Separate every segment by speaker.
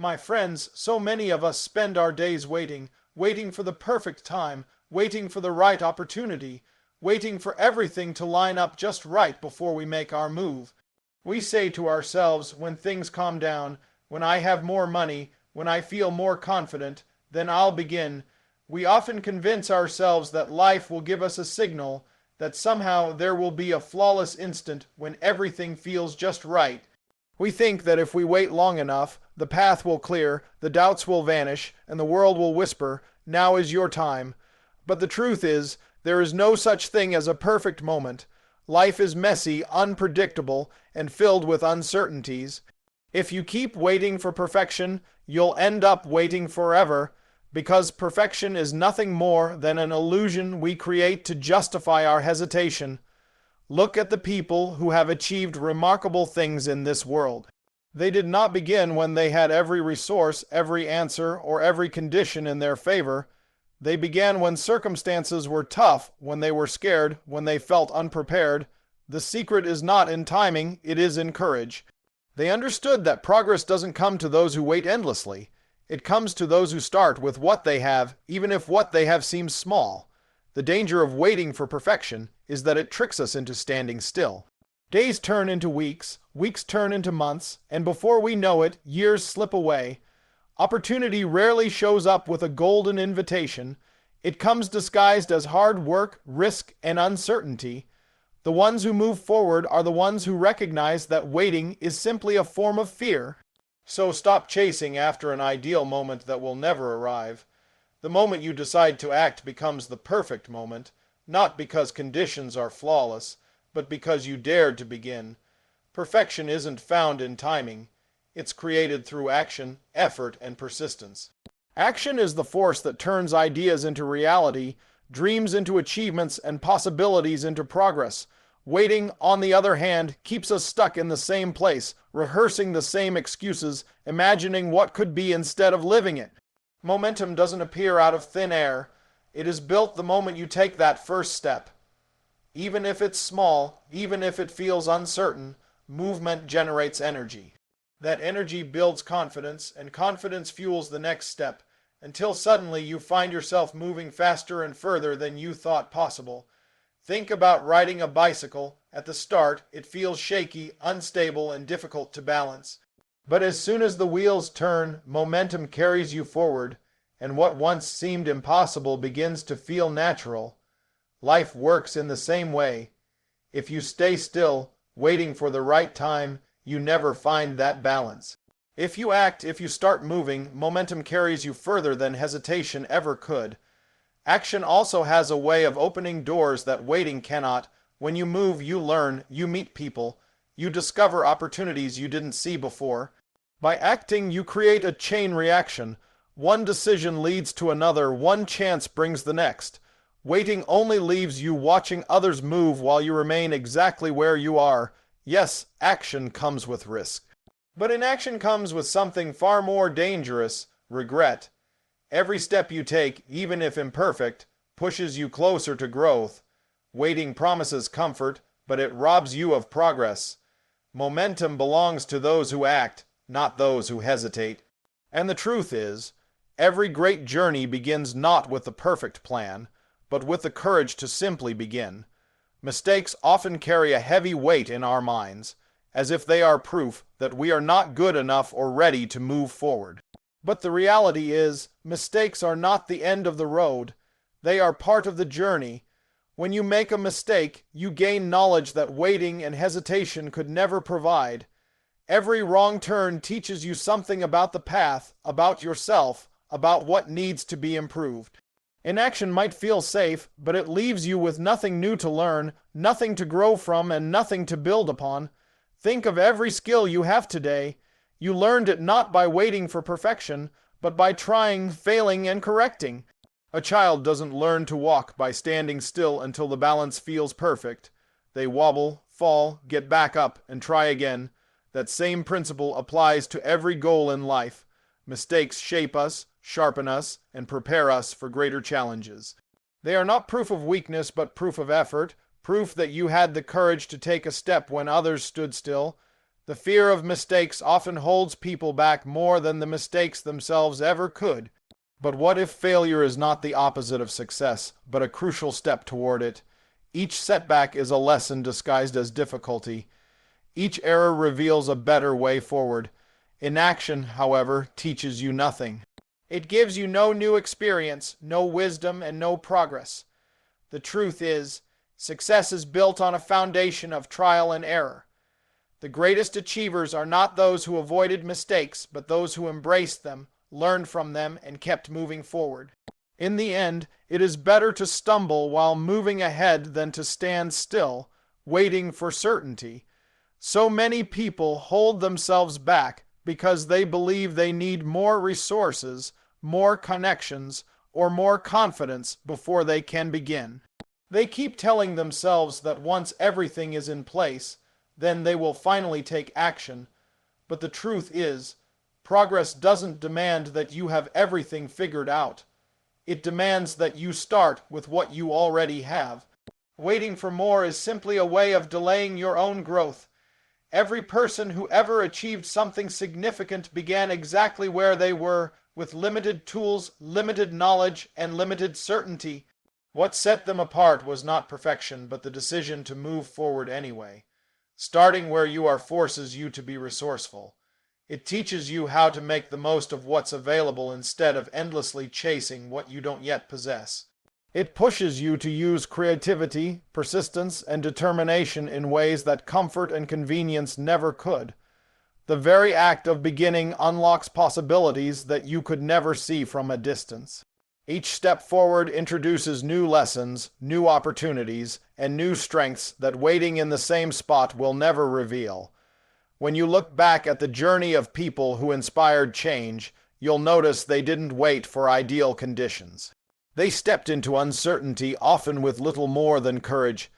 Speaker 1: My friends, so many of us spend our days waiting, waiting for the perfect time, waiting for the right opportunity, waiting for everything to line up just right before we make our move. We say to ourselves when things calm down, when I have more money, when I feel more confident, then I'll begin. We often convince ourselves that life will give us a signal, that somehow there will be a flawless instant when everything feels just right. We think that if we wait long enough, the path will clear, the doubts will vanish, and the world will whisper, "Now is your time." But the truth is, there is no such thing as a perfect moment. Life is messy, unpredictable, and filled with uncertainties. If you keep waiting for perfection, you'll end up waiting forever, because perfection is nothing more than an illusion we create to justify our hesitation. Look at the people who have achieved remarkable things in this world. They did not begin when they had every resource, every answer, or every condition in their favor. They began when circumstances were tough, when they were scared, when they felt unprepared. The secret is not in timing, it is in courage. They understood that progress doesn't come to those who wait endlessly. It comes to those who start with what they have, even if what they have seems small. The danger of waiting for perfection is that it tricks us into standing still. Days turn into weeks, weeks turn into months, and before we know it, years slip away. Opportunity rarely shows up with a golden invitation. It comes disguised as hard work, risk, and uncertainty. The ones who move forward are the ones who recognize that waiting is simply a form of fear. So stop chasing after an ideal moment that will never arrive. The moment you decide to act becomes the perfect moment, not because conditions are flawless, but because you dared to begin. Perfection isn't found in timing. It's created through action, effort, and persistence. Action is the force that turns ideas into reality, dreams into achievements, and possibilities into progress. Waiting, on the other hand, keeps us stuck in the same place, rehearsing the same excuses, imagining what could be instead of living it. Momentum doesn't appear out of thin air. It is built the moment you take that first step. Even if it's small, even if it feels uncertain, movement generates energy. That energy builds confidence, and confidence fuels the next step, until suddenly you find yourself moving faster and further than you thought possible. Think about riding a bicycle. At the start, it feels shaky, unstable, and difficult to balance. But as soon as the wheels turn, momentum carries you forward, and what once seemed impossible begins to feel natural. Life works in the same way. If you stay still, waiting for the right time, you never find that balance. If you act, if you start moving, momentum carries you further than hesitation ever could. Action also has a way of opening doors that waiting cannot. When you move, you learn, you meet people, you discover opportunities you didn't see before. By acting, you create a chain reaction. One decision leads to another, one chance brings the next. Waiting only leaves you watching others move while you remain exactly where you are. Yes, action comes with risk. But inaction comes with something far more dangerous: regret. Every step you take, even if imperfect, pushes you closer to growth. Waiting promises comfort, but it robs you of progress. Momentum belongs to those who act, not those who hesitate. And the truth is, every great journey begins not with the perfect plan, but with the courage to simply begin. Mistakes often carry a heavy weight in our minds, as if they are proof that we are not good enough or ready to move forward. But the reality is, mistakes are not the end of the road. They are part of the journey. When you make a mistake, you gain knowledge that waiting and hesitation could never provide. Every wrong turn teaches you something about the path, about yourself, about what needs to be improved. Inaction might feel safe, but it leaves you with nothing new to learn, nothing to grow from, and nothing to build upon. Think of every skill you have today. You learned it not by waiting for perfection, but by trying, failing, and correcting. A child doesn't learn to walk by standing still until the balance feels perfect. They wobble, fall, get back up, and try again. That same principle applies to every goal in life. Mistakes shape us, sharpen us, and prepare us for greater challenges. They are not proof of weakness, but proof of effort, proof that you had the courage to take a step when others stood still. The fear of mistakes often holds people back more than the mistakes themselves ever could. But what if failure is not the opposite of success, but a crucial step toward it? Each setback is a lesson disguised as difficulty. Each error reveals a better way forward. Inaction, however, teaches you nothing. It gives you no new experience, no wisdom, and no progress. The truth is, success is built on a foundation of trial and error. The greatest achievers are not those who avoided mistakes, but those who embraced them, learned from them, and kept moving forward. In the end, it is better to stumble while moving ahead than to stand still, waiting for certainty. So many people hold themselves back because they believe they need more resources, more connections, or more confidence before they can begin. They keep telling themselves that once everything is in place, then they will finally take action. But the truth is, progress doesn't demand that you have everything figured out. It demands that you start with what you already have. Waiting for more is simply a way of delaying your own growth. Every person who ever achieved something significant began exactly where they were, with limited tools, limited knowledge, and limited certainty. What set them apart was not perfection, but the decision to move forward anyway. Starting where you are forces you to be resourceful. It teaches you how to make the most of what's available instead of endlessly chasing what you don't yet possess. It pushes you to use creativity, persistence, and determination in ways that comfort and convenience never could. The very act of beginning unlocks possibilities that you could never see from a distance. Each step forward introduces new lessons, new opportunities, and new strengths that waiting in the same spot will never reveal. When you look back at the journey of people who inspired change, you'll notice they didn't wait for ideal conditions. They stepped into uncertainty, often with little more than courage.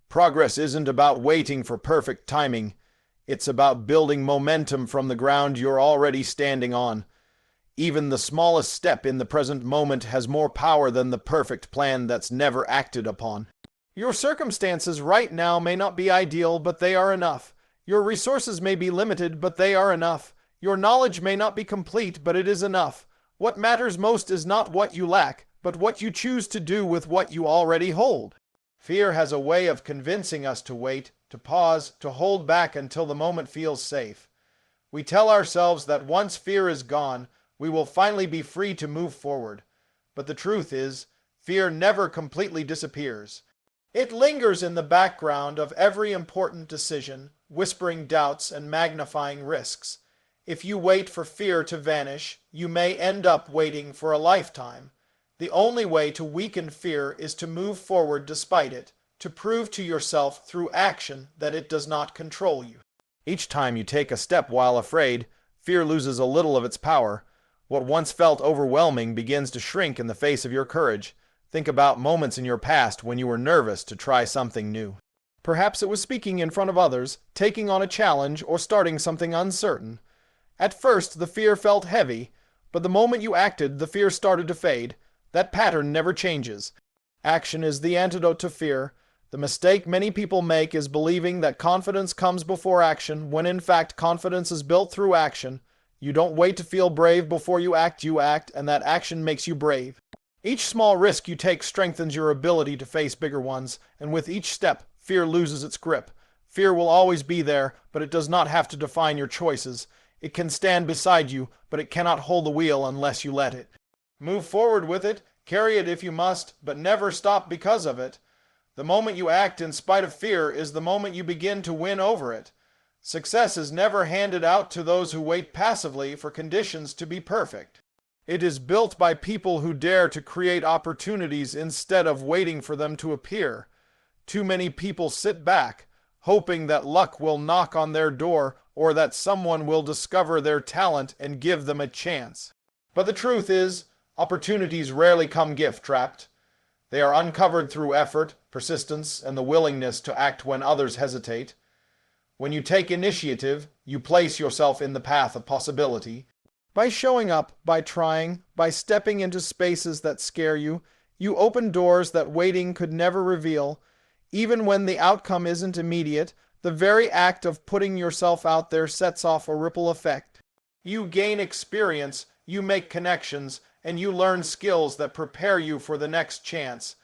Speaker 1: Progress isn't about waiting for perfect timing. It's about building momentum from the ground you're already standing on. Even the smallest step in the present moment has more power than the perfect plan that's never acted upon. Your circumstances right now may not be ideal, but they are enough. Your resources may be limited, but they are enough. Your knowledge may not be complete, but it is enough. What matters most is not what you lack, but what you choose to do with what you already hold. Fear has a way of convincing us to wait, to pause, to hold back until the moment feels safe. We tell ourselves that once fear is gone, we will finally be free to move forward. But the truth is, fear never completely disappears. It lingers in the background of every important decision, whispering doubts and magnifying risks. If you wait for fear to vanish, you may end up waiting for a lifetime. The only way to weaken fear is to move forward despite it, to prove to yourself through action that it does not control you. Each time you take a step while afraid, fear loses a little of its power. What once felt overwhelming begins to shrink in the face of your courage. Think about moments in your past when you were nervous to try something new. Perhaps it was speaking in front of others, taking on a challenge, or starting something uncertain. At first, the fear felt heavy, but the moment you acted, the fear started to fade. That pattern never changes. Action is the antidote to fear. The mistake many people make is believing that confidence comes before action, when in fact confidence is built through action. You don't wait to feel brave before you act, and that action makes you brave. Each small risk you take strengthens your ability to face bigger ones, and with each step, fear loses its grip. Fear will always be there, but it does not have to define your choices. It can stand beside you, but it cannot hold the wheel unless you let it. Move forward with it, carry it if you must, but never stop because of it. The moment you act in spite of fear is the moment you begin to win over it. Success is never handed out to those who wait passively for conditions to be perfect. It is built by people who dare to create opportunities instead of waiting for them to appear. Too many people sit back, hoping that luck will knock on their door or that someone will discover their talent and give them a chance. But the truth is, opportunities rarely come gift-wrapped. They are uncovered through effort, persistence, and the willingness to act when others hesitate. When you take initiative, you place yourself in the path of possibility. By showing up, by trying, by stepping into spaces that scare you, you open doors that waiting could never reveal. Even when the outcome isn't immediate, The very act of putting yourself out there sets off a ripple effect. You gain experience, you make connections, and you learn skills that prepare you for the next chance.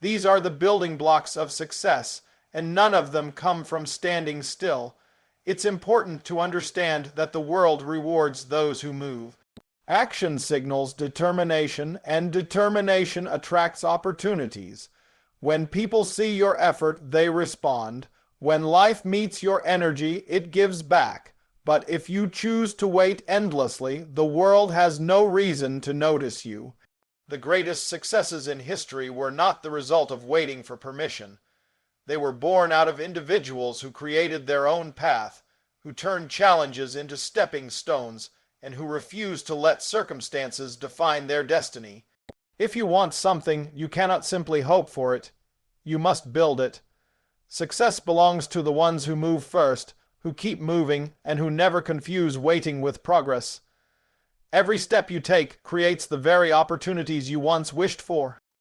Speaker 1: These are the building blocks of success, and none of them come from standing still. It's important to understand that the world rewards those who move. Action signals determination, and determination attracts opportunities. When people see your effort, they respond. When life meets your energy, it gives back. But if you choose to wait endlessly, the world has no reason to notice you. The greatest successes in history were not the result of waiting for permission. They were born out of individuals who created their own path, who turned challenges into stepping stones, and who refused to let circumstances define their destiny. If you want something, you cannot simply hope for it. You must build it. Success belongs to the ones who move first, who keep moving, and who never confuse waiting with progress. Every step you take creates the very opportunities you once wished for.